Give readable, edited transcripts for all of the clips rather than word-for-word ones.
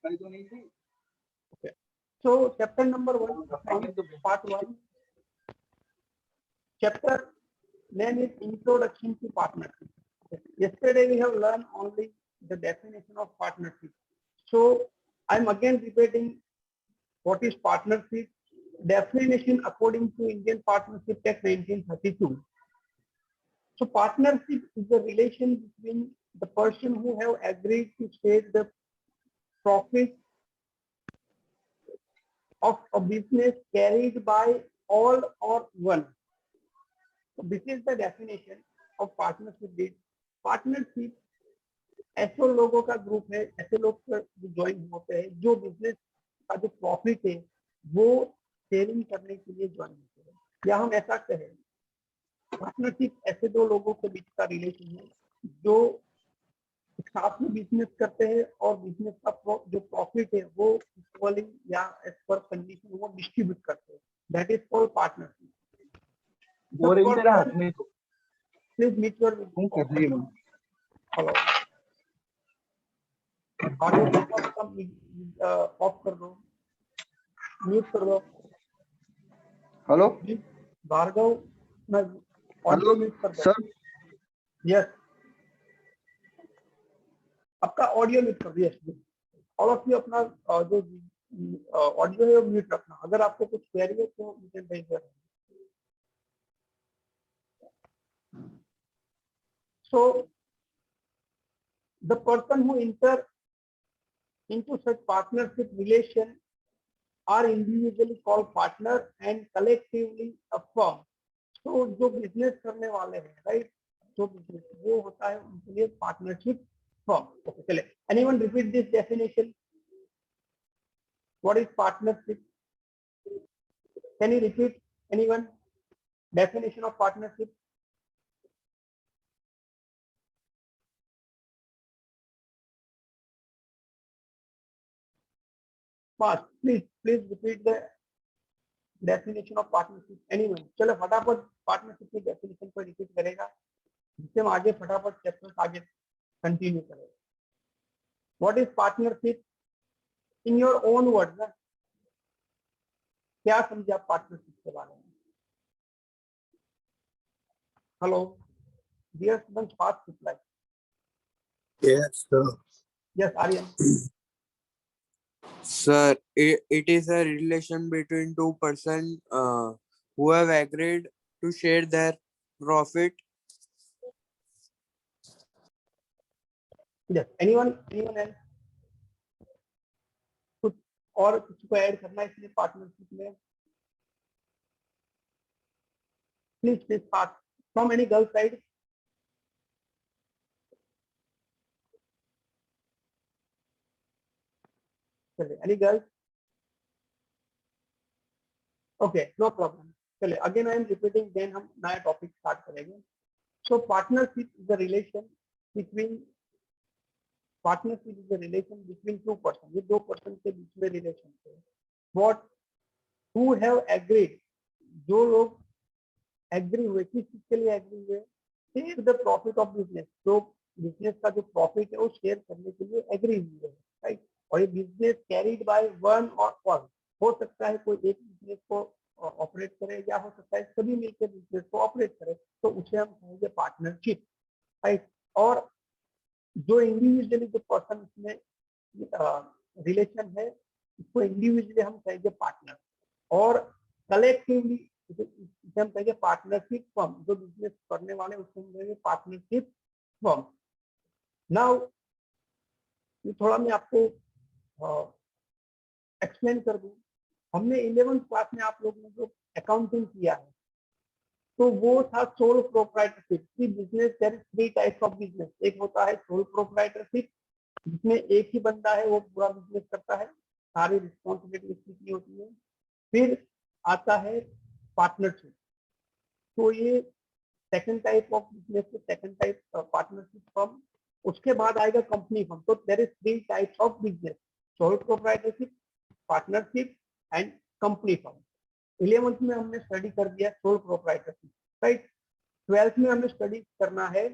Okay. So chapter number 1, part 1. Chapter name is Introduction to Partnership. Yesterday we have learned only the definition of partnership. So I'm again repeating what is partnership. Definition according to Indian Partnership Act 1932. So partnership is the relation between the person who have agreed to share the profit of a business carried by all or one. So this is the definition of partnership. Partnership ऐसे लोगों का group है, ऐसे लोग join होते हैं जो business का जो प्रॉफिट है वो शेयरिंग करने के लिए ज्वाइन होते हैं, या हम ऐसा कहें पार्टनरशिप ऐसे दो लोगों के बीच का रिलेशन है जो साथ में बिजनेस करते हैं और बिजनेस का जो प्रॉफिट है वो इक्वली या एज पर कंडीशन वो डिस्ट्रीब्यूट करते हैं. That is called partnership. Please mute your hello audio off कर दो, म्यूट कर दो. हेलो भार्गव, मैं ऑडियो म्यूट कर दो. सर. यस, आपका ऑडियो म्यूट कर दिया. ऑल ऑफ यू अपना जो ऑडियो है वो म्यूट रखना. अगर आपको कुछ क्वेरी है तो मुझे भेज देना. So the person who enter into such partnership relation are individually called partner and collectively a firm. So जो बिजनेस करने वाले हैं, राइट, जो बिजनेस वो होता है उनके लिए पार्टनरशिप फर्म. ओके, चले. Anyone repeat this definition? What is partnership? Can you repeat anyone definition of partnership? Fast, please repeat the definition of partnership. Anyone? चलो फटाफट पार्टनरशिप की डेफिनेशन को रिपीट करेगा जिससे हम आगे फटाफट चैप्टर आगे कंटिन्यू करेंगे. What is partnership in your own words? क्या समझे आप पार्टनरशिप के बारे में? Hello dear students, fast reply. Yes sir. Yes Aryan. Sir, it is a relation between two persons who have agreed to share their profit. Yes. Anyone else? कुछ और कुछ को ऐड करना है इसलिए पार्टनरशिप में? Please fast from any girl side. चलिए, any girls? Okay, no problem. चलिए, again I am repeating, then हम नया टॉपिक स्टार्ट करेंगे. So partnership is the relation between two person. ये दो पर्सन के बीच में रिलेशन है. व्हाट हु हैव एग्रीड, जो लोग एग्री हुए, किस चीज के लिए एग्री हुए? Share the profit of business. तो बिजनेस का जो प्रॉफिट है वो शेयर करने के लिए एग्री हुए, राइट. और ये बिजनेस कैरीड बाय वन और ऑल. हो सकता है कोई एक बिजनेस को ऑपरेट करे या हो सकता है सभी मिलकर बिजनेस को ऑपरेट करे, तो उसे हम कहेंगे पार्टनरशिप, राइट. और जो इंडिविजुअली जो पर्सन इसमें रिलेशन है उसको इंडिविजुअली हम कहेंगे पार्टनर. और कलेक्टिवली इसे हम कहेंगे पार्टनरशिप फर्म. जो बिजनेस करने वाले उसको हम कहेंगे पार्टनरशिप फर्म. नाउ ये थोड़ा मैं आपको एक्सप्लेन कर दूं. हमने 11th क्लास में आप लोगों ने जो अकाउंटिंग किया है तो वो था सोल प्रोप्राइटरशिप की business. There is 3 types of business. एक होता है सोल प्रोप्राइटरशिप जिसमें एक ही बंदा है वो पूरा बिजनेस करता है, सारी रिस्पॉन्सिबिलिटी उसकी की होती है. फिर आता है पार्टनरशिप. तो ये second type of business, second type partnership firm. उसके बाद आएगा कंपनी फर्म. तो there is 3 types of business: sole proprietorship, partnership and company firm. 11th में हमने स्टडी कर दिया सोल प्रोप्राइटरशिप, राइट. 12th में हमें स्टडी करना है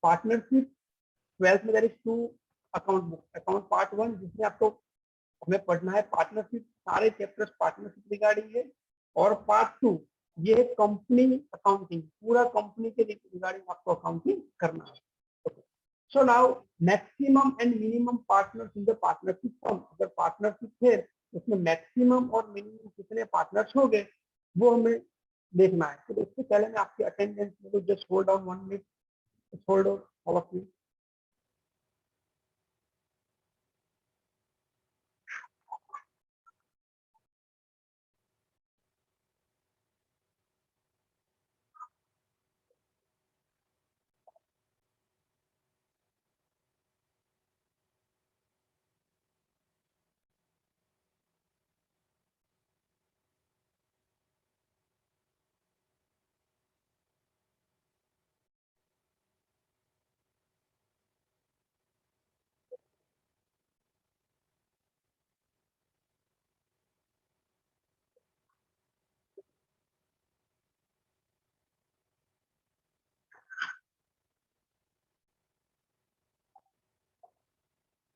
पार्टनरशिप. 12th में there is 2 account book. Account part 1 जिसमें आपको हमें पढ़ना है पार्टनरशिप, सारे चैप्टर्स पार्टनरशिप रिगार्डिंग है। और पार्ट 2 ये है कंपनी अकाउंटिंग, पूरा कंपनी के रिगार्डिंग आपको अकाउंटिंग करना है। So now maximum and minimum partners in the partnership firm, अगर पार्टनरशिप है उसमें मैक्सिमम और मिनिमम कितने पार्टनर्स हो गए वो हमें देखना है। तो इससे पहले मैं आपकी अटेंडेंस में just hold on 1 minute, hold on all of you.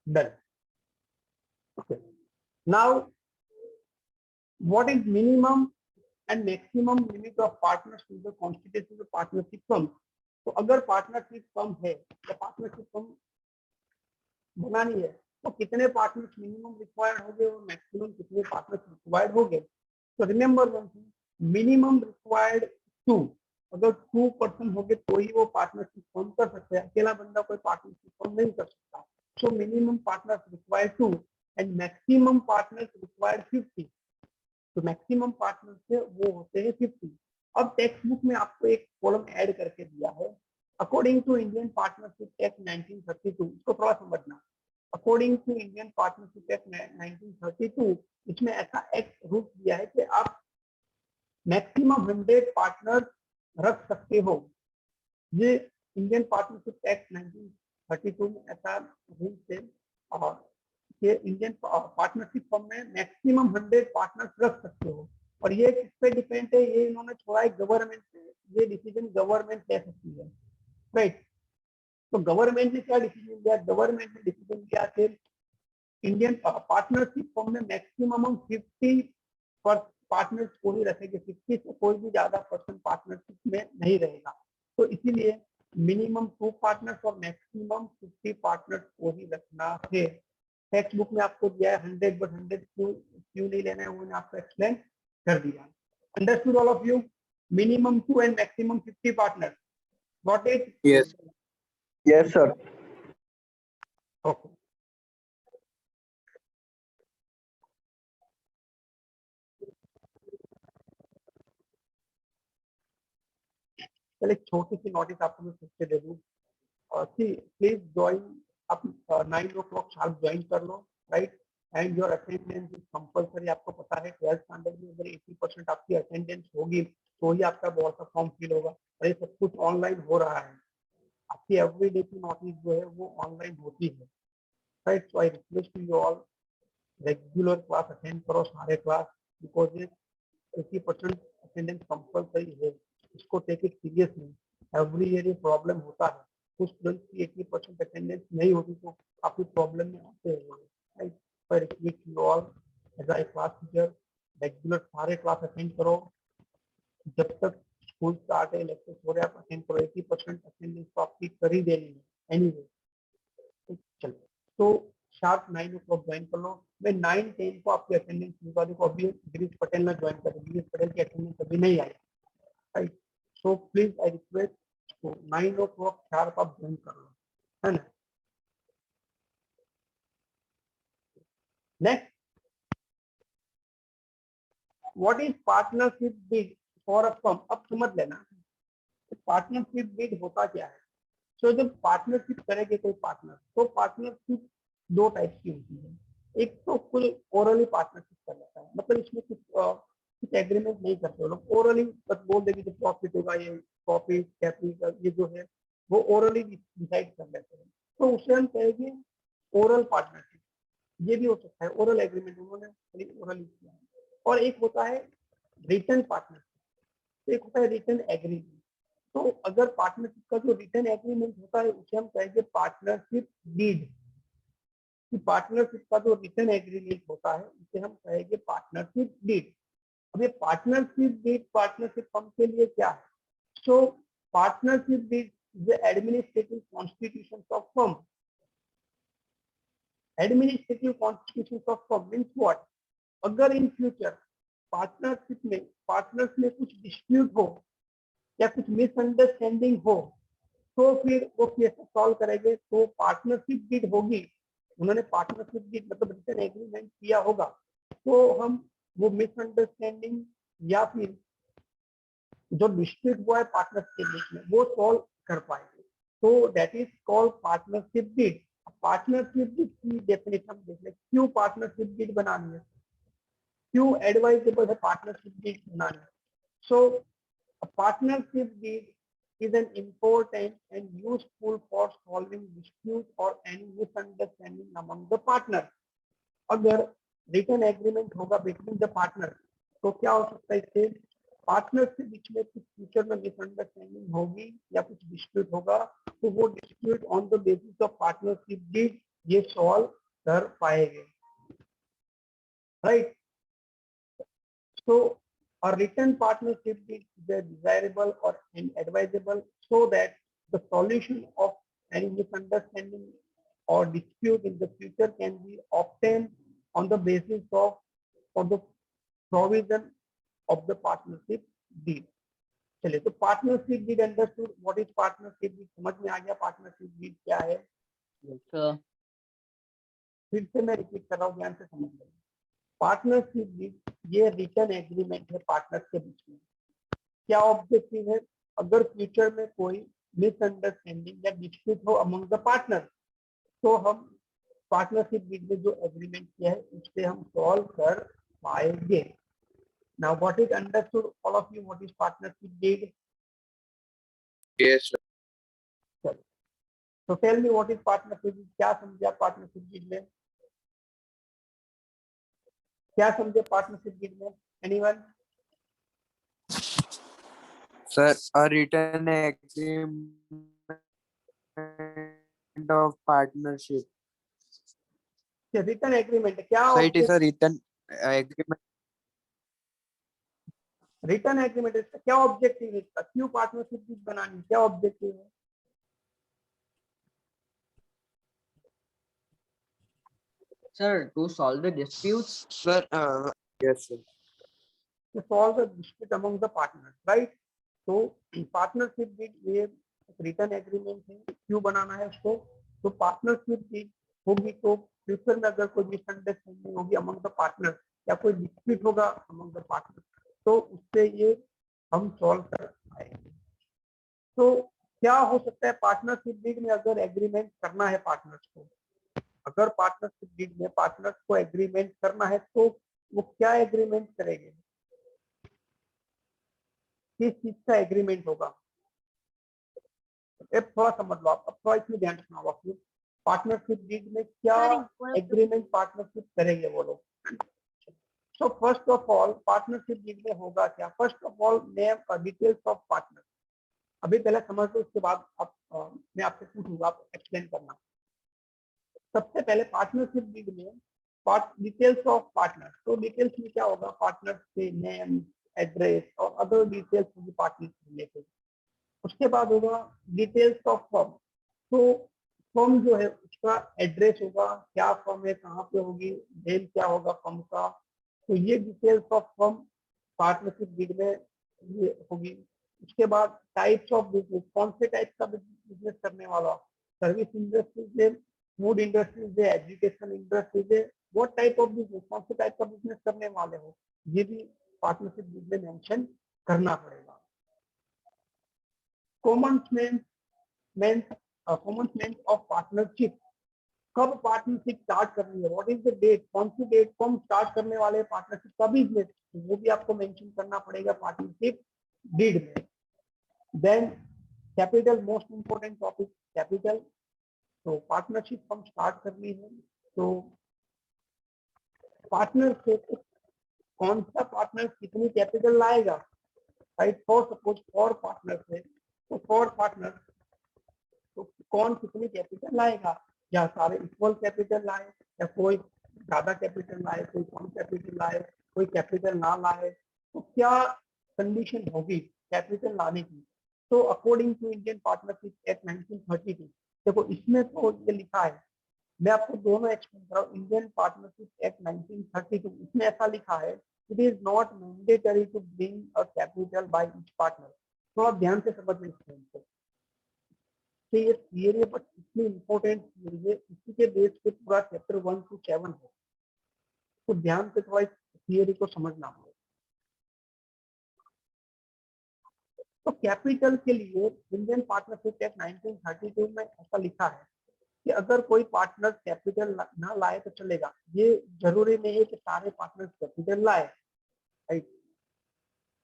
Done. Okay. Now, what is minimum and maximum limit of partners to the constitution of partnership firm? तो अगर पार्टनरशिप फर्म है या पार्टनरशिप फर्म बनानी है तो कितने partners minimum required हो गए और मैक्सिमम कितने पार्टनर्स रिक्वायर्ड हो गए? तो remember one thing, minimum required 2, अगर 2 पर्सन हो गए तो ही वो पार्टनरशिप फॉर्म कर सकते हैं, अकेला बंदा कोई पार्टनरशिप फॉर्म नहीं कर सकता। So minimum partners required 2 and maximum partners required 50। तो मैक्सिमम पार्टनर्स है वो होते हैं 50। अब टेक्स्ट बुक में आपको एक कॉलम ऐड करके दिया है, according to Indian partnership act 1932, इसको थोड़ा समझना। According to Indian partnership act 1932, इसमें ऐसा एक्ट रूल दिया है कि आप मैक्सिमम 100 पार्टनर रख सकते हो। ये इंडियन पार्टनरशिप एक्ट 1932 में ऐसा रूल है और ये इंडियन पार्टनरशिप फर्म में मैक्सिमम 100 पार्टनर्स रख सकते हो। और ये किस पे डिपेंड है, ये इन्होंने छोड़ा है गवर्नमेंट पे, ये डिसीजन गवर्नमेंट ले सकती है, राइट। तो गवर्नमेंट ने क्या डिसीजन लिया? गवर्नमेंट ने डिसीजन लिया कि इंडियन पार्टनरशिप फर्म में मैक्सिमम हम 50 पार्टनर्स को ही रखेंगे, 50 से कोई भी ज्यादा पर्सन पार्टनरशिप में नहीं रहेगा। तो इसीलिए मिनिमम 2 पार्टनर्स और मैक्सिमम 50 पार्टनर्स को ही रखना है। टेक्स्ट बुक में आपको दिया है 100 बट 100 क्यों नहीं लेना है वो मैंने आपको एक्सप्लेन कर दिया। Understood all of you? Minimum 2 and maximum 50 partners, got it? Yes. Yes, sir. Okay. चलिए एक छोटी सी नोटिस आपको मैं फिर से दे दूं, प्लीज ज्वाइन, आप 9 o'clock शार्प ज्वाइन कर लो, right. And your attendance is compulsory. आपको पता है 12th स्टैंडर्ड में अगर 80% आपकी अटेंडेंस होगी तो ही आपका बहुत सा फॉर्म फिल होगा। और ये सब कुछ ऑनलाइन हो रहा है, आपकी एवरीडे की नोटिस जो है वो ऑनलाइन होती है, right. So I request you all, regular class attend करो, सारे क्लास, बिकॉज ये 80% अटेंडेंस कंपलसरी है, इसको take it seriously. Every year ये प्रॉब्लम होता है, कुछ स्टूडेंट्स की 80% अटेंडेंस नहीं होती तो काफी प्रॉब्लम में आते हैं, राइट। पर request you all as I class teacher, regular सारे क्लास अटेंड करो, जब तक स्कूल स्टार्ट है, लेक्चर हो रहे आप अटेंड करो। 80% अटेंडेंस तो आपकी कर ही देनी है एनीवे। चलो तो शार्प 9 o'clock ज्वाइन कर लो। मैं 9-10 को आपकी अटेंडेंस निकाल दूँ, अभी गिरीश पटेल ने ज्वाइन कर, गिरीश पटेल की अटेंडेंस अभी नहीं आई, right. So please I request, तो 9 o'clock शार्प आप ज्वाइन कर लो, है ना। Next, what is partnership bid for a firm? अब समझ लेना पार्टनरशिप बिड होता क्या है। सो जब पार्टनरशिप करेंगे कोई पार्टनर, तो पार्टनरशिप 2 टाइप की होती है। एक तो फुल ओरली पार्टनरशिप कर लेता है, मतलब इसमें कुछ एग्रीमेंट नहीं करते वो लोग, ओरली बस बोल देंगे जो प्रॉफिट होगा, ये प्रॉफिट कैपिटल ये जो है वो ओरली डिसाइड कर लेते हैं, तो उसे हम कहेंगे ओरल पार्टनरशिप। ये भी हो सकता है ओरल एग्रीमेंट उन्होंने ओरली किया है। और एक होता है रिटर्न पार्टनरशिप, एक होता है रिटर्न एग्रीमेंट। तो अगर पार्टनरशिप का जो रिटर्न एग्रीमेंट होता है उसे हम कहेंगे पार्टनरशिप डीड, कि पार्टनरशिप का जो रिटन एग्रीमेंट होता है उसे हम कहेंगे पार्टनरशिप डीड। अब ये पार्टनरशिप डीड पार्टनरशिप फर्म के लिए क्या है? So partnership deed is the administrative constitution of firm. Administrative constitution of firm means what? अगर इन फ्यूचर पार्टनर्स में कुछ डिस्प्यूट हो या कुछ मिसअंडरस्टैंडिंग हो तो फिर वो कैसे सॉल्व करेंगे? तो पार्टनरशिप डीड होगी, उन्होंने पार्टनरशिप डीड मतलब रिटन एग्रीमेंट किया होगा, तो हम वो मिसअंडरस्टैंडिंग या फिर जो डिस्प्यूट हुआ है पार्टनर्स के बीच में वो सॉल्व कर पाएंगे। तो that is called partnership deed. Partnership deed की डेफिनेशन हम देख लें, क्यों पार्टनरशिप डीड बनानी है, क्यों एडवाइजेबल है पार्टनरशिप डीड बनानी है? सो a partnership deed is an important and useful for solving dispute or any misunderstanding among the partners. अगर रिटन एग्रीमेंट होगा बिटवीन द पार्टनर तो क्या हो सकता है? इससे पार्टनर के बीच में कुछ फ्यूचर में मिसअंडरस्टैंडिंग होगी या कुछ डिस्प्यूट होगा तो वो dispute on the basis of partnership deed ये सॉल्व कर पाएंगे, right? So a written partnership deed is desirable or advisable so that the solution of any misunderstanding or dispute in the future can be obtained on the basis of the provision of the partnership deed. चलिए, तो partnership deed understood. What is partnership deed? समझ में आ गया partnership deed क्या है? फिर से मैं रिपीट कर रहा हूँ, ध्यान से समझ लें। पार्टनरशिप डीड ये रिटन एग्रीमेंट है पार्टनर्स के बीच में। क्या ऑब्जेक्टिव है? अगर फ्यूचर में कोई मिसअंडरस्टैंडिंग या डिस्प्यूट हो अमंग द पार्टनर तो हम पार्टनरशिप डीड में जो एग्रीमेंट किया है उससे हम सॉल्व कर पाएंगे। Now what is understood all of you? What is partnership deed? Yes, sir. तो tell me what is partnership deed. क्या समझे आप पार्टनरशिप डीड में? क्या समझे पार्टनरशिप डीड में? Anyone? Sir, a written agreement of partnership. Written agreement क्या? So it is a written agreement. Written agreement इसका क्या ऑब्जेक्टिव है? इसका क्यों पार्टनरशिप डीड बनानी? क्या ऑब्जेक्टिव है? Sir, to solve the disputes. Sir, yes, sir. to solve the dispute among the partners, right? तो पार्टनरशिप डीड ये रिटन एग्रीमेंट है, क्यों बनाना है उसको? तो पार्टनरशिप डीड होगी तो फ्यूचर में अगर कोई मिसअंडरस्टैंडिंग होगी अमंग द पार्टनर या कोई डिस्प्यूट होगा अमंग द पार्टनर तो उससे ये हम सॉल्व कर पाएंगे। तो क्या हो सकता है पार्टनरशिप डीड में अगर एग्रीमेंट करना है पार्टनर्स को, अगर पार्टनरशिप डीड में पार्टनर्स को एग्रीमेंट करना है तो वो क्या एग्रीमेंट करेंगे? किस चीज का एग्रीमेंट होगा? अब थोड़ा समझ लो आप, अब थोड़ा इसमें ध्यान रखना होगा आपको। पार्टनरशिप डीड में क्या एग्रीमेंट पार्टनरशिप करेंगे वो लोग? So first of all partnership deed में होगा क्या? फर्स्ट ऑफ ऑल नेम और डिटेल्स ऑफ पार्टनर। अभी पहले समझ लो, उसके बाद आप मैं आपसे पूछूंगा, आप एक्सप्लेन करना। सबसे पहले पार्टनरशिप डीड में डिटेल्स ऑफ पार्टनर, तो डिटेल्स में क्या होगा? पार्टनर के नेम, एड्रेस और अदर डिटेल्स होगी पार्टनर रिलेटेड। उसके बाद होगा डिटेल्स ऑफ फर्म, तो फर्म जो है उसका एड्रेस होगा, क्या फर्म है, कहाँ पे होगी, नेम क्या होगा फर्म का, तो ये details of firm partnership deed में ये होगी। उसके बाद टाइप्स ऑफ बिजनेस, कौन से टाइप का बिजनेस करने वाला, सर्विस इंडस्ट्रीज है, फूड इंडस्ट्रीज है, एजुकेशन इंडस्ट्रीज है, वो टाइप ऑफ बिजनेस, कौन से टाइप का बिजनेस करने वाले हो, ये भी पार्टनरशिप डीड में मेंशन करना पड़ेगा। कॉमन्समेंट ऑफ पार्टनरशिप, कब पार्टनरशिप स्टार्ट करनी है, व्हाट इज द डेट, कौन सी डेट को हम स्टार्ट करने वाले हैं पार्टनरशिप का बिजनेस, वो भी आपको मेंशन करना पड़ेगा पार्टनरशिप डीड में। Then capital, most important topic capital. तो पार्टनरशिप हम स्टार्ट करनी है तो पार्टनरशिप कौन सा पार्टनर कितनी कैपिटल लाएगा, राइट? फॉर सपोज 4 पार्टनर्स है तो 4 पार्टनर तो कौन कितनी कैपिटल लाएगा, या सारे इक्वल कैपिटल लाए, या कोई ज्यादा कैपिटल लाए, कोई कम कैपिटल लाए, कोई कैपिटल ना लाए, तो क्या कंडीशन होगी कैपिटल लाने की? तो according to Indian partnership act 1932, देखो इसमें तो ये लिखा है, मैं आपको दोनों एक्सप्लेन कर रहा हूँ। इंडियन पार्टनरशिप एक्ट 1932 इसमें ऐसा लिखा है, it is not mandatory to bring a capital by each partner. थोड़ा ध्यान से समझ में, ये थियरी बट इतनी इंपॉर्टेंट थियरी है, इसी के बेस पे पूरा चैप्टर 1 to 7 है, तो ध्यान से थोड़ा थियरी को समझना होगा। तो कैपिटल के लिए इंडियन पार्टनरशिप एक्ट 1932 में ऐसा लिखा है कि अगर कोई पार्टनर कैपिटल ना लाए तो चलेगा, ये जरूरी नहीं है कि सारे पार्टनर कैपिटल लाए, राइट?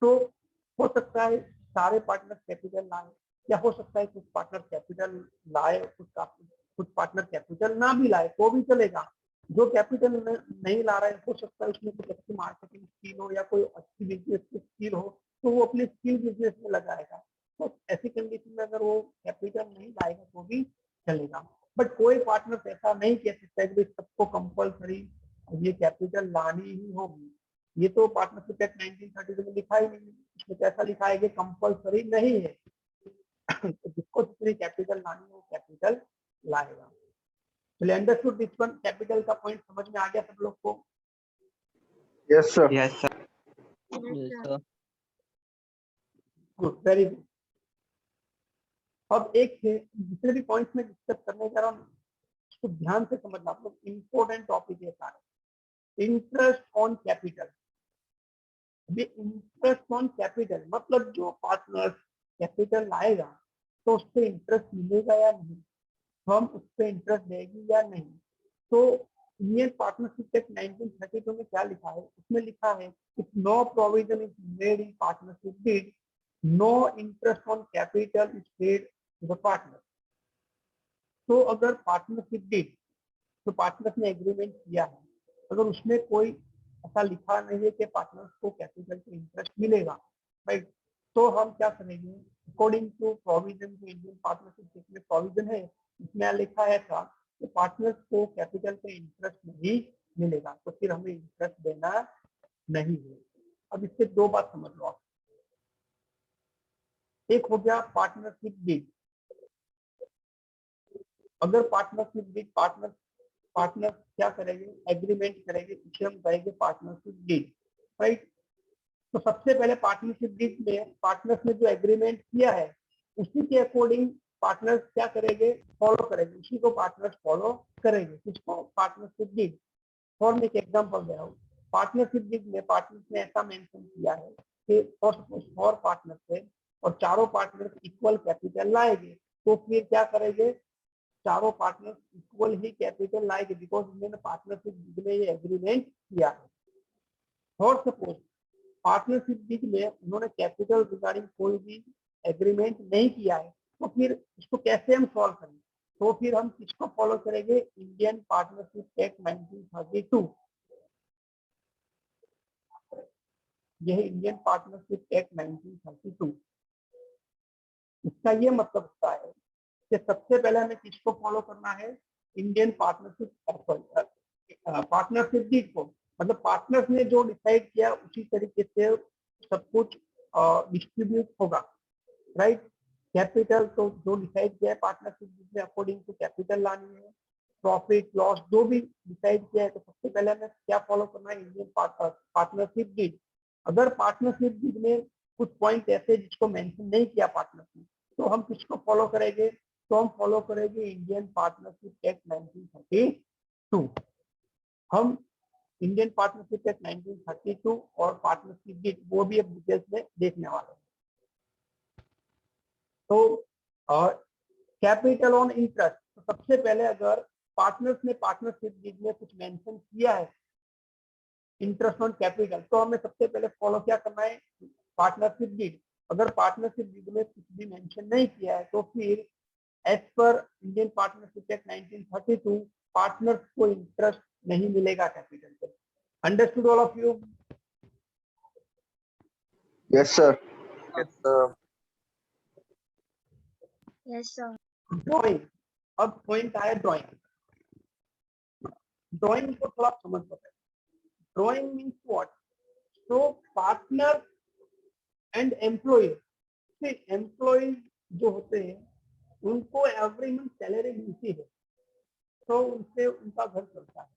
तो हो सकता है सारे पार्टनर कैपिटल लाए, या हो सकता है कुछ पार्टनर कैपिटल लाए, कुछ पार्टनर कैपिटल ना भी लाए तो भी चलेगा। जो कैपिटल नहीं ला रहे, हो सकता है उसमें कुछ अच्छी मार्केटिंग स्किल हो या कोई अच्छी बिजनेस की स्किल हो, तो वो अपनी स्किल बिजनेस में लगाएगा। तो ऐसी कंडीशन में अगर वो कैपिटल नहीं लाएगा तो भी चलेगा। बट कोई पार्टनर ऐसा नहीं कह सकता है कि सबको कंपलसरी ये कैपिटल लानी ही होगी। ये तो पार्टनरशिप एक्ट 1932 में लिखा ही नहीं है, इसमें कैसा लिखा है कि कंपलसरी नहीं है। तो जिसको जितनी कैपिटल लानी है वो कैपिटल लाएगा। चलिए, अंडरस्टूड दिस वन, कैपिटल का पॉइंट समझ में आ गया सब लोग को? Yes, sir. Yes, sir. Yes, sir. Good, very good. अब एक जितने भी पॉइंट्स में डिस्कस करने जा रहा हूँ उसको ध्यान से समझना, आप लोग, इंपॉर्टेंट टॉपिक है सारे। इंटरेस्ट ऑन कैपिटल, ये इंटरेस्ट ऑन कैपिटल मतलब जो पार्टनर कैपिटल लाएगा तो उस पर इंटरेस्ट मिलेगा या नहीं, हम उस पर इंटरेस्ट देगी या नहीं। तो इंडियन पार्टनरशिप एक्ट 1932 में क्या लिखा है? उसमें लिखा है if no provision is made in partnership deed, no interest on capital is paid to the partner. तो अगर पार्टनरशिप डीड, तो पार्टनर्स ने एग्रीमेंट किया है, अगर उसमें कोई ऐसा लिखा नहीं है कि पार्टनर्स को कैपिटल पे इंटरेस्ट मिलेगा, राइट, तो हम क्या करेंगे? अकॉर्डिंग टू प्रोविजन, जो इंडियन पार्टनरशिप एक्ट में प्रोविजन है, इसमें लिखा है था कि पार्टनर्स को कैपिटल पे इंटरेस्ट नहीं मिलेगा, तो फिर हमें इंटरेस्ट देना नहीं है। अब इससे दो बात समझ लो आप। एक हो गया पार्टनरशिप डीड, अगर पार्टनरशिप डीड पार्टनर क्या करेंगे? एग्रीमेंट करेंगे, इसे हम कहेंगे पार्टनरशिप डीड, राइट। तो सबसे पहले पार्टनरशिप डीड में पार्टनर्स ने जो एग्रीमेंट किया है उसी के अकॉर्डिंग पार्टनर्स क्या करेंगे? फॉलो करेंगे, उसी को पार्टनर्स फॉलो करेंगे। किसको? Partnership deed. और मैं एक एग्जांपल दे रहा हूँ। पार्टनरशिप डीड में पार्टनर्स ने ऐसा मेंशन किया है कि फॉर पार्टनर्स है और चारों पार्टनर्स इक्वल कैपिटल लाएंगे, तो फिर क्या करेंगे? चारों पार्टनर्स इक्वल ही कैपिटल लाएंगे, बिकॉज उन्होंने पार्टनरशिप में ये एग्रीमेंट किया है। और सपोज पार्टनरशिप डीड में उन्होंने कैपिटल रिगार्डिंग कोई भी एग्रीमेंट नहीं किया है, तो फिर इसको कैसे हम सॉल्व करेंगे? तो फिर हम किसको फॉलो करेंगे? Indian partnership act 1932। यह इंडियन पार्टनरशिप एक्ट 1932। इसका ये मतलब होता है कि सबसे पहले हमें किसको फॉलो करना है? इंडियन पार्टनरशिप डीड को। मतलब पार्टनर्स ने जो डिसाइड किया उसी तरीके से सब कुछ डिस्ट्रीब्यूट होगा, राइट। कैपिटल तो जो डिसाइड किया है पार्टनरशिप डीड में अकॉर्डिंग टू कैपिटल लानी है, प्रॉफिट लॉस जो भी डिसाइड किया है, तो सबसे पहले हमें क्या फॉलो करना है? Indian partnership deed. अगर पार्टनरशिप डीड में कुछ पॉइंट ऐसे जिसको मेंशन नहीं किया पार्टनर्स ने, तो हम किसको फॉलो करेंगे? तो हम फॉलो करेंगे इंडियन पार्टनरशिप एक्ट 1932। हम इंडियन पार्टनरशिप एक्ट 1932 और पार्टनरशिप डीड वो भी अब डिटेल्स में देखने वाले हैं। तो कैपिटल ऑन इंटरेस्ट, तो सबसे पहले अगर पार्टनर्स ने पार्टनरशिप डीड में कुछ मेंशन किया है इंटरेस्ट ऑन कैपिटल, तो हमें सबसे पहले फॉलो क्या करना है? Partnership deed. अगर पार्टनरशिप डीड में कुछ भी मेंशन नहीं किया है, तो फिर as per Indian partnership act 1932 पार्टनर्स को इंटरेस्ट नहीं मिलेगा कैपिटल पे। Understood all of you? Yes, sir. Yes, sir. Yes, sir. Drawing, अब पॉइंट आया ड्राइंग। ड्राइंग को थोड़ा समझ सकते हैं. Drawing means what? So partner and employee, employee जो होते हैं उनको एवरी मंथ सैलरी मिलती है, तो उनसे उनका घर चलता है.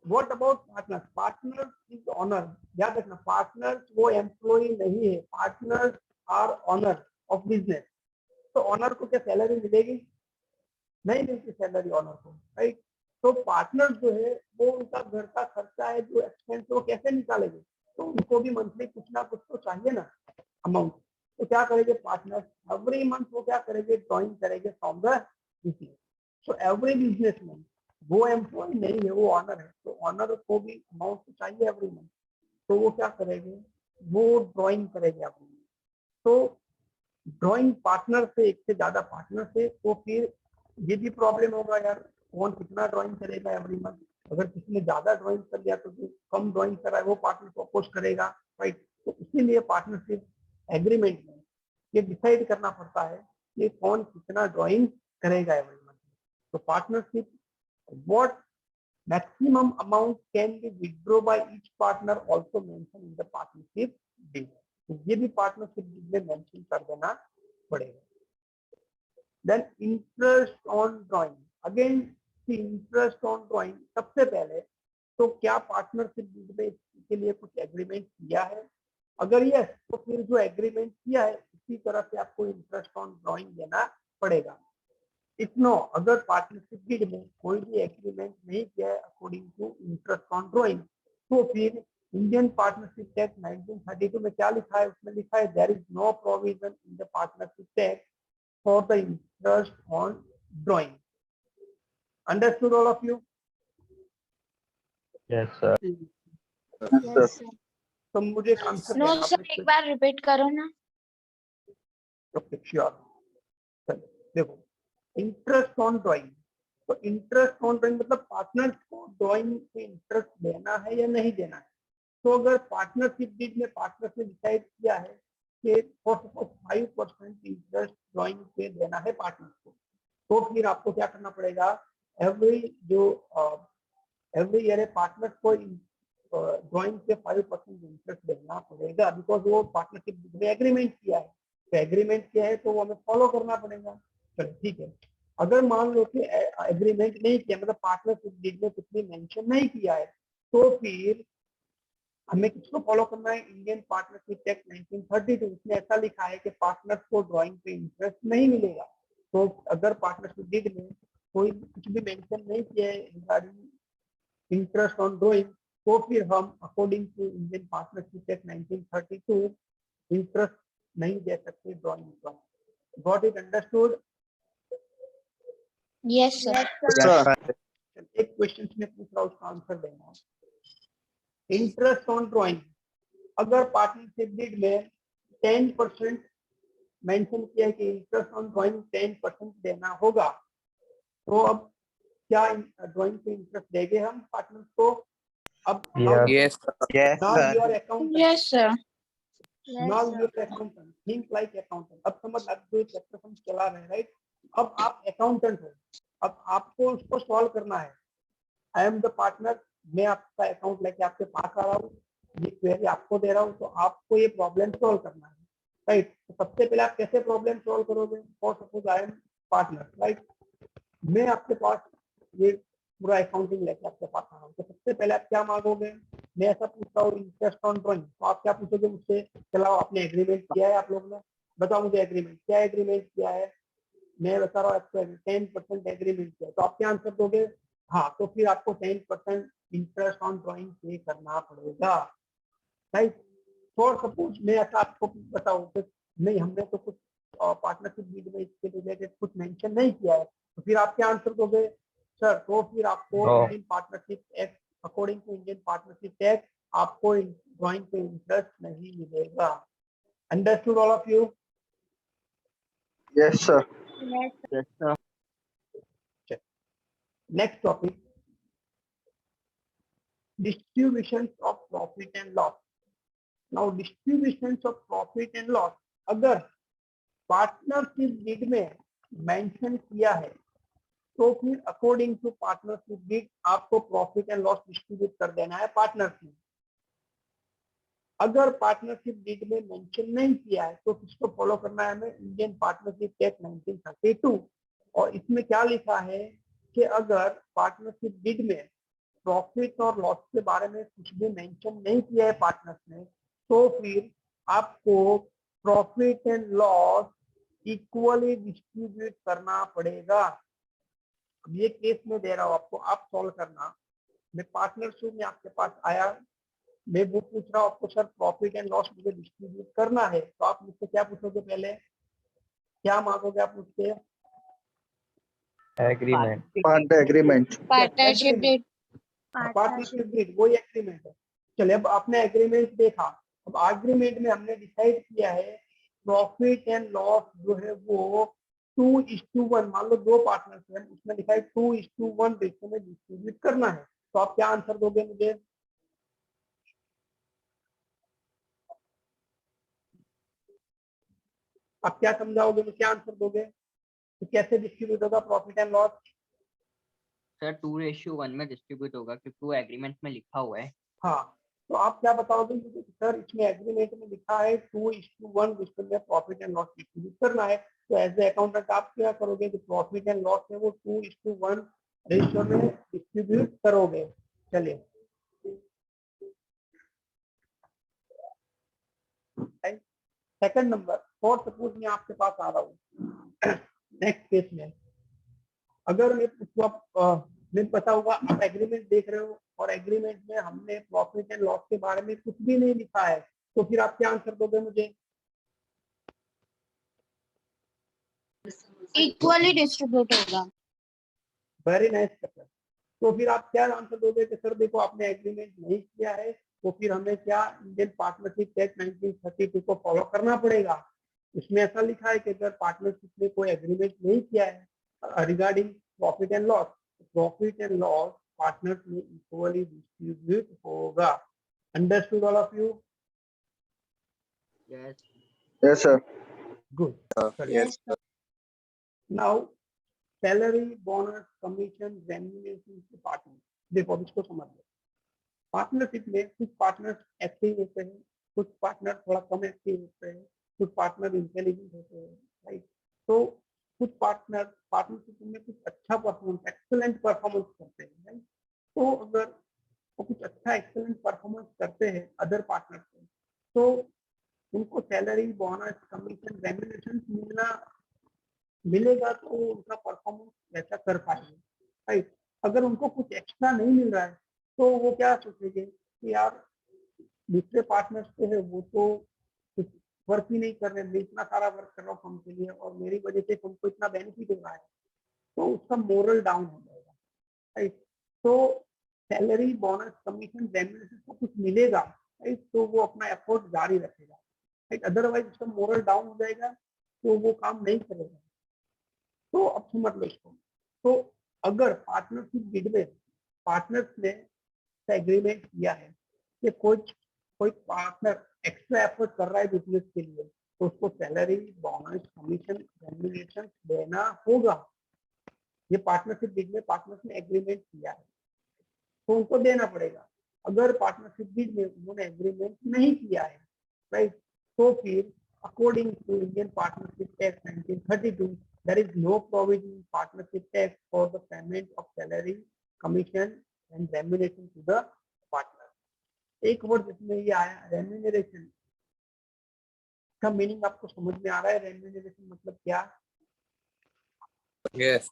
What about partner? Partner is owner. याद रखना, पार्टनर वो एम्प्लॉय नहीं है, partner are owner of business. तो ऑनर को क्या सैलरी मिलेगी? नहीं मिलती सैलरी ऑनर को, राइट. तो पार्टनर जो है वो उनका घर का खर्चा है, जो एक्सपेंस वो कैसे निकालेंगे? तो उनको भी मंथली कुछ ना कुछ तो चाहिए ना अमाउंट. तो क्या करेंगे पार्टनर? एवरी मंथ वो क्या करेंगे? ड्रॉइंग करेंगे from the business. So every businessman, वो एम्प्लॉय नहीं है, वो ऑनर है, तो ऑनर को भी अमाउंट तो चाहिए एवरी मंथ. तो वो क्या करेंगे? वो ड्रॉइंग करेंगे एवरी मंथ. तो ड्रॉइंग पार्टनर से, एक से ज्यादा पार्टनर से, तो फिर ये भी प्रॉब्लम होगा यार, कौन कितना ड्राइंग करेगा एवरी मंथ. अगर किसी ने ज्यादा ड्राइंग कर लिया तो जो कम ड्राइंग कर रहा है वो पार्टनर को अपोज करेगा, राइट. तो इसीलिए पार्टनरशिप एग्रीमेंट में ये डिसाइड करना पड़ता है कि कौन कितना ड्राइंग करेगा एवरी मंथ. तो partnership, what maximum amount can be withdrawn by each partner also mentioned in the partnership deed. तो ये भी पार्टनरशिप डीड में मेंशन कर देना पड़ेगा. Then interest on drawing. Again interest on drawing, सबसे पहले तो क्या पार्टनरशिप डीड में इसके लिए कुछ एग्रीमेंट किया है? अगर यस, तो फिर जो एग्रीमेंट किया है इसी तरह से आपको इंटरेस्ट ऑन ड्राइंग देना पड़ेगा. इफ नो, अगर पार्टनरशिप डीड में कोई भी एग्रीमेंट नहीं किया है according to interest on drawing, तो फिर इंडियन पार्टनरशिप एक्ट 1932 में क्या लिखा है? उसमें लिखा है there is no provision in the partnership act for the interest on drawing. Understood all of you? Yes, sir. Yes, sir. तो मुझे एक आंसर नो देना. सर, एक बार रिपीट करो ना. Okay, sure. देखो, इंटरेस्ट ऑन ड्राइंग, तो इंटरेस्ट ऑन ड्राइंग मतलब पार्टनर को ड्राइंग पे इंटरेस्ट देना है या नहीं देना है. तो अगर पार्टनरशिप डीड में पार्टनर ने डिसाइड किया है कि 5% इंटरेस्ट ड्राइंग पे देना है पार्टनर को, तो फिर आपको क्या करना पड़ेगा? एवरी ईयर पार्टनर को ड्राइंग पे 5% इंटरेस्ट देना पड़ेगा, बिकॉज वो पार्टनरशिप डीड में एग्रीमेंट किया है. तो एग्रीमेंट किया है तो वो हमें फॉलो करना पड़ेगा. चलो ठीक है. अगर मान लो कि एग्रीमेंट नहीं किया, मतलब पार्टनरशिप डीड में कुछ भी मेंशन नहीं किया है, तो फिर हमें किसको फॉलो करना है? Indian partnership act 1932. उसमें ऐसा लिखा है कि पार्टनर को ड्राइंग पे इंटरेस्ट नहीं मिलेगा. तो अगर पार्टनरशिप डीड में कोई कुछ भी मेंशन नहीं किया है रिगार्डिंग इंटरेस्ट ऑन ड्राइंग, तो फिर हम according to Indian partnership act 1932 interest नहीं दे सकते ड्राइंग पर. Got it? Understood? Yes sir. Yes, sir. एक क्वेश्चन में पूछ रहा हूँ, उसका आंसर देना. इंटरेस्ट ऑन ड्राइंग, अगर पार्टनरशिप डीड में 10% मेंशन किया है कि इंटरेस्ट ऑन ड्राइंग 10% देना होगा, तो अब क्या ड्राइंग पे इंटरेस्ट देंगे हम पार्टनर को? अब Yes. Yes, sir. Yes, now sir. You are accountant. Yes sir. Now you are accountant, think like accountant. अब समझ, अब जो चैप्टर हम चला रहे हैं, राइट. अब आप अकाउंटेंट हो, अब आपको उसको सॉल्व करना है. आई एम द पार्टनर, मैं आपका अकाउंट लेके आपके पास आ रहा हूँ, ये क्वेरी आपको दे रहा हूँ, तो आपको ये प्रॉब्लम सॉल्व करना है, राइट. तो सबसे पहले आप कैसे प्रॉब्लम सॉल्व करोगे? For suppose I am partner, right. मैं आपके पास ये पूरा अकाउंटिंग लेके आपके पास आ रहा हूँ, तो सबसे पहले आप क्या मांगोगे? मैं ऐसा पूछता हूँ इंटरेस्ट ऑन ड्राइंग, तो आप क्या पूछोगे मुझसे? चलाओ, आपने एग्रीमेंट किया है आप लोग ने? बताओ मुझे एग्रीमेंट, क्या एग्रीमेंट किया है? मैं बता रहा हूँ आपको 10% एग्रीमेंट किया, तो आप क्या आंसर दोगे? हाँ, तो फिर आपको 10% इंटरेस्ट ऑन ड्राइंग पे करना पड़ेगा, राइट. फॉर सपोज मैं ऐसा आपको बताऊँ कि नहीं, हमने तो कुछ पार्टनरशिप डीड में इसके रिलेटेड कुछ मेंशन नहीं किया है, तो फिर आप क्या आंसर दोगे? सर, तो फिर आपको No. Indian partnership act, according to Indian partnership act, आपको ड्राइंग पे इंटरेस्ट नहीं मिलेगा. Understood all of you? Yes, sir. Yes, sir. Next topic, distributions of profit and loss. Now distributions of profit and loss, अगर partnership deed में mention किया है तो फिर अकॉर्डिंग टू पार्टनरशिप डीड आपको प्रॉफिट एंड लॉस डिस्ट्रीब्यूट कर देना है पार्टनर्स में। अगर पार्टनरशिप डीड में मेंशन नहीं किया है तो किसको फॉलो करना है हमें, इंडियन पार्टनरशिप एक्ट 1932। और इसमें क्या लिखा है कि अगर पार्टनरशिप डीड में प्रॉफिट और लॉस के बारे में कुछ भी मेंशन नहीं किया है पार्टनर्स ने, तो फिर आपको profit and loss equally distribute करना पड़ेगा। अब ये केस में दे रहा हूँ आपको, आप सॉल्व करना। मैं पार्टनरशिप में आपके पास आया, मैं वो पूछ रहा हूँ आपको सर प्रॉफिट एंड लॉस मुझे डिस्ट्रीब्यूट करना है, तो आप मुझसे क्या पूछोगे, पहले क्या मांगोगे आप मुझसे? Agreement. Part agreement. Partnership deed partnership deed वही एग्रीमेंट है। चलिए अब आपने एग्रीमेंट देखा, अब एग्रीमेंट में हमने डिसाइड किया है प्रॉफिट एंड लॉस जो है वो 2:1, मान लो दो पार्टनर्स हैं, उसमें लिखा है 2:1 रेशियो में डिस्ट्रीब्यूट करना है। तो आप क्या आंसर दोगे मुझे? आप क्या समझाओगे, मुझे क्या आंसर दोगे तो कैसे डिस्ट्रीब्यूट होगा प्रॉफिट एंड लॉस? सर 2:1 में डिस्ट्रीब्यूट होगा क्योंकि वो एग्रीमेंट में लिखा हुआ है। हाँ, तो आप क्या बताओगे मुझे कि सर इसमें एग्रीमेंट में लिखा है 2:1 रेशियो में प्रॉफिट एंड लॉस डिस्ट्रीब्यूट करना है, तो एज ए अकाउंटेंट आप क्या करोगे कि प्रॉफिट एंड लॉस है वो 2:1 रेशियो में डिस्ट्रीब्यूट करोगे। चलिए सेकंड नंबर, और सपोज मैं आपके पास आ रहा हूँ नेक्स्ट केस में, अगर मैं पूछूं मैं पता होगा आप एग्रीमेंट देख रहे हो और एग्रीमेंट में हमने प्रॉफिट एंड लॉस के बारे में कुछ भी नहीं लिखा है, तो फिर आप क्या आंसर दोगे मुझे? इक्वली डिस्ट्रीब्यूट होगा। Very nice question. तो फिर आप क्या आंसर दोगे कि सर देखो आपने एग्रीमेंट नहीं किया है, तो फिर हमें क्या इंडियन पार्टनरशिप एक्ट 1932 को फॉलो करना पड़ेगा। इसमें ऐसा लिखा है कि अगर पार्टनरशिप में कोई एग्रीमेंट नहीं किया है regarding profit and loss, profit and loss partners में इक्वली डिस्ट्रीब्यूट होगा। Understood all of you? Yes. Yes, sir. Good. Yes. Now salary, bonus, commission, remuneration के पार्टनर, देखो अब इसको समझ लो। पार्टनरशिप में कुछ पार्टनर एक्टिव होते हैं, कुछ पार्टनर थोड़ा कम एक्टिव होते हैं, कुछ पार्टनर इंटेलिजेंट होते हैं, राइट। तो कुछ पार्टनर पार्टनरशिप में कुछ अच्छा परफॉर्मेंस, एक्सेलेंट परफॉर्मेंस करते हैं, राइट। तो अगर वो कुछ अच्छा एक्सेलेंट परफॉर्मेंस करते हैं अदर पार्टनर से, तो उनको सैलरी, बोनस, कमीशन, रेम्यूनरेशन मिलेगा, तो उनका परफॉर्मेंस वैसा कर पाएंगे, राइट। अगर उनको कुछ एक्स्ट्रा नहीं मिल रहा है तो वो क्या सोचेंगे कि यार दूसरे पार्टनर्स जो है वो तो कुछ वर्क ही नहीं कर रहे, मैं इतना सारा वर्क कर रहा हूँ फर्म के लिए और मेरी वजह से तुमको इतना बेनिफिट हो रहा है, तो उसका मोरल डाउन हो जाएगा, राइट। तो सैलरी, बोनस, कमीशन, रेम्यूनरेशन को कुछ मिलेगा, राइट, तो वो अपना एफर्ट जारी रखेगा, राइट। अदरवाइज उसका मोरल डाउन हो जाएगा तो वो काम नहीं करेगा। तो अब समझ लो इसको। तो अगर पार्टनरशिप डीड में पार्टनर्स ने एग्रीमेंट किया है कि कोई पार्टनर एक्स्ट्रा एफर्ट कर रहा है बिजनेस के लिए, तो उसको सैलरी, बोनस, कमीशन, रेम्यूनरेशन देना होगा। ये पार्टनरशिप डीड में पार्टनर्स ने एग्रीमेंट किया है तो उनको देना पड़ेगा। अगर पार्टनरशिप डीड में उन्होंने एग्रीमेंट नहीं किया है, राइट, तो फिर according to Indian partnership act 1932 there is no provision in partnership act for the payment of salary, commission and remuneration to the partner। एक वर्ड जिसमें ये आया रेम्यूनरेशन, का मीनिंग आपको समझ में आ रहा है? रेम्यूनरेशन मतलब क्या? Yes.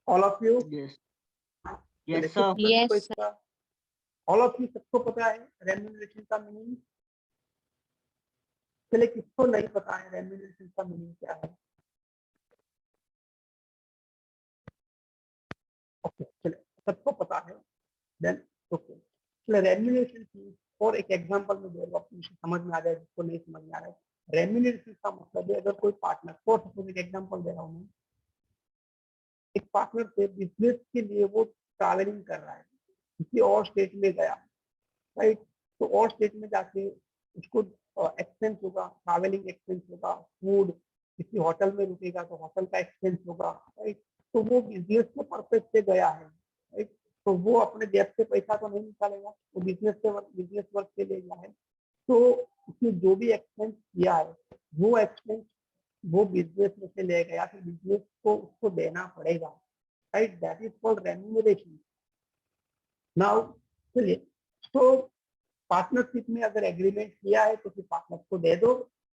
All of you? Yes. Yes sir. Yes, sir. All of you सबको पता है रेम्यूनरेशन का मीनिंग? चले किसको नहीं पता है रेम्यूनरेशन का मीनिंग क्या है? ओके चले सबको पता है, देन ओके चले रेम्यूनरेशन की और एक एग्जांपल में दे रहा हूँ, मुझे समझ में आ जाए, जिसको नहीं समझ में आ रहा है। रेम्यूनरेशन का मतलब है अगर कोई पार्टनर, फॉर सपोज एक एग्जांपल दे रहा हूँ मैं, एक पार्टनर से बिजनेस के लिए वो ट्रैवलिंग कर रहा है, किसी और स्टेट में गया, राइट, तो और स्टेट में जाके उसको एक्सपेंस होगा, ट्रैवलिंग एक्सपेंस होगा, फूड, किसी होटल में रुकेगा तो होटल का एक्सपेंस होगा, राइट। तो वो बिजनेस के पर्पज से गया है, राइट? तो वो अपने जेब से पैसा तो नहीं निकालेगा, वो बिजनेस वर्क के लिए गया है। तो उसने जो भी एक्सपेंस किया है वो एक्सपेंस वो बिजनेस में से ले गया, तो बिजनेस को उसको देना पड़ेगा, right? That is called remuneration. Now चलिए, तो पार्टनरशिप में अगर एग्रीमेंट किया है तो फिर पार्टनर को दे दो,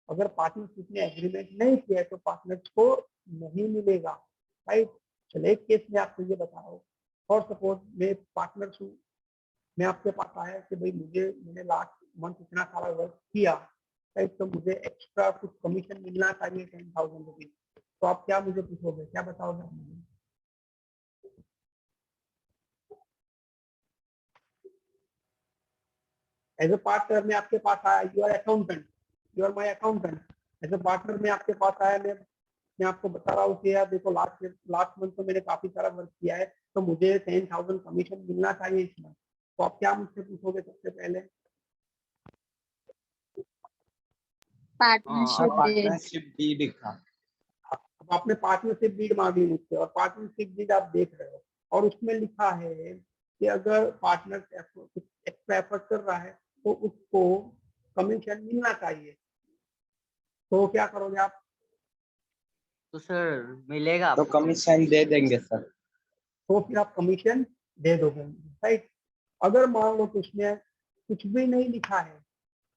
अगर पार्टनरशिप में एग्रीमेंट नहीं किया है तो पार्टनर को नहीं मिलेगा, राइट? चलो एक केस में आपको ये बता रहा हूँ, और सपोज मैं पार्टनर हूँ, मैं आपके पास आया कि भाई मैंने लास्ट मंथ इतना सारा वर्क किया, राइट? तो मुझे एक्स्ट्रा कुछ कमीशन मिलना चाहिए 10,000 रुपीज। तो आप क्या मुझे पूछोगे, क्या बताओगे आप मुझे? एज अ पार्टनर में आपके पास आया, you are accountant, you are my accountant. As a partner में आपके पास आया, मैं आपको बता रहा हूँ कि यार देखो लास्ट मंथ तो मैंने काफी सारा वर्क किया है, तो मुझे 10,000 कमीशन मिलना चाहिए इस मंथ। तो आप क्या मुझसे पूछोगे सबसे पहले? Partnership deed. पार्टनरशिप डीड का। अब आपने पार्टनरशिप डीड मांगी मुझसे, और पार्टनरशिप डीड आप देख रहे हो, और उसमें लिखा है कि अगर पार्टनर कुछ एक्स्ट्रा एफर्ट कर रहा है तो उसको कमीशन मिलना चाहिए। तो क्या करोगे आप? तो सर मिलेगा तो आपको कमीशन दे देंगे सर। तो फिर आप कमीशन दे दोगे, राइट? अगर मान लो कि उसमें कुछ भी नहीं लिखा है,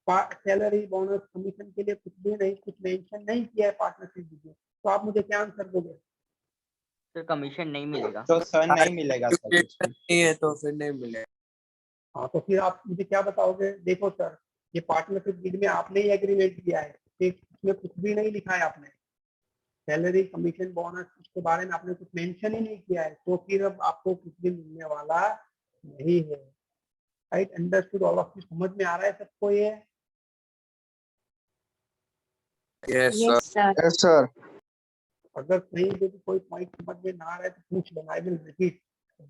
सैलरी बोनस कमीशन के लिए कुछ भी नहीं, कुछ मेंशन नहीं किया है पार्टनरशिप डीड में, तो आप मुझे क्या आंसर दोगे? सर कमीशन नहीं मिलेगा। तो सर नहीं मिलेगा सर कुछ भी। नहीं है तो फिर नहीं मिलेगा। हाँ, तो फिर आप मुझे क्या बताओगे? देखो सर, ये पार्टनरशिप डीड में आपने ही एग्रीमेंट किया है, इसमें कुछ भी नहीं लिखा है, आपने सैलरी कमीशन बोनस उसके बारे में आपने कुछ मेंशन ही नहीं किया है, तो फिर अब आपको कुछ भी मिलने वाला नहीं है, right? Understood all of you? समझ में आ रहा है सबको ये? Yes sir. Yes, sir. Yes, sir. अगर कहीं पे भी कोई पॉइंट समझ में ना आ रहा है तो पूछ लेना, आई विल रिपीट।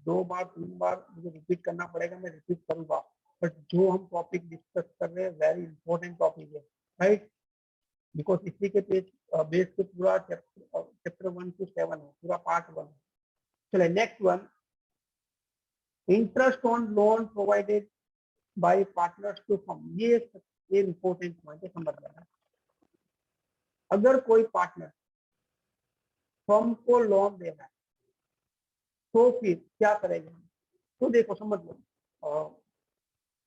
2 बार 3 बार मुझे रिपीट करना पड़ेगा, मैं रिपीट करूंगा, बट जो हम टॉपिक डिस्कस कर रहे हैं वेरी इंपॉर्टेंट टॉपिक है, राइट? बिकॉज इसी के बेस पे पूरा चैप्टर 1 to 7 है, पूरा पार्ट 1। चले next one, interest on loan provided by partners to firm. ये इंपॉर्टेंट पॉइंट है, समझ लेना। अगर कोई पार्टनर फर्म को लोन दे रहा है तो फिर क्या करेगा? तो देखो समझ लो,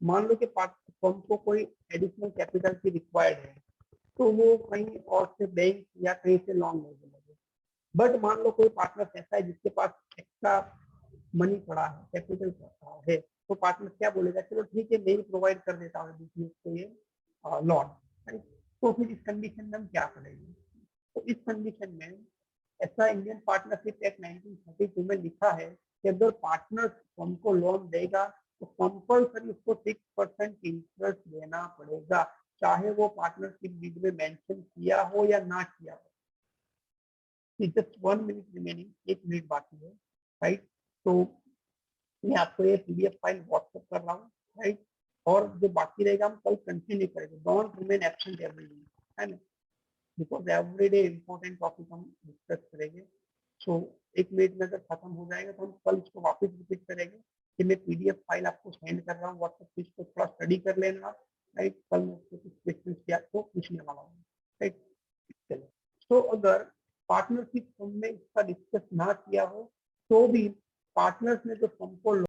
मान लो कि फर्म को कोई एडिशनल कैपिटल की रिक्वायर्ड है, तो वो कहीं और से बैंक या कहीं से लोन ले लेंगे। बट मान लो कोई पार्टनर ऐसा है जिसके पास एक्स्ट्रा मनी पड़ा है, कैपिटल पड़ा है, तो पार्टनर क्या बोलेगा, चलो ठीक है मैं ही प्रोवाइड कर देता हूँ बिजनेस को ये लोन, राइट? तो फिर इस कंडीशन में हम क्या करेंगे? तो इस कंडीशन में ऐसा इंडियन पार्टनरशिप एक्ट 1932 में लिखा है कि अगर पार्टनर फर्म को लोन देगा तो कंपल्सरी उसको 6% इंटरेस्ट देना पड़ेगा, चाहे वो पार्टनरशिप डीड में मेंशन किया हो या ना किया हो। जस्ट 1 मिनट रिमेनिंग, 1 मिनट बाकी है, राइट? तो मैं आपको ये पीडीएफ फाइल व्हाट्सएप कर रहा हूँ, राइट? और जो बाकी रहेगा हम कल कंटिन्यू करेंगे। Don't remain absent every day, है ना? Because every day important topic हम डिस्कस करेंगे। सो 1 मिनट में अगर खत्म हो जाएगा तो हम कल इसको वापस रिपीट करेंगे कि मैं पीडीएफ फाइल आपको सेंड कर रहा हूँ व्हाट्सएप पे, इसको थोड़ा स्टडी कर लेना, राइट? कल मैं उसको कुछ क्वेश्चन किया तो पूछने वाला हूँ, राइट? चलो, तो अगर पार्टनरशिप फर्म में इसका डिस्कस ना किया हो तो भी पार्टनर्स ने जो फर्म को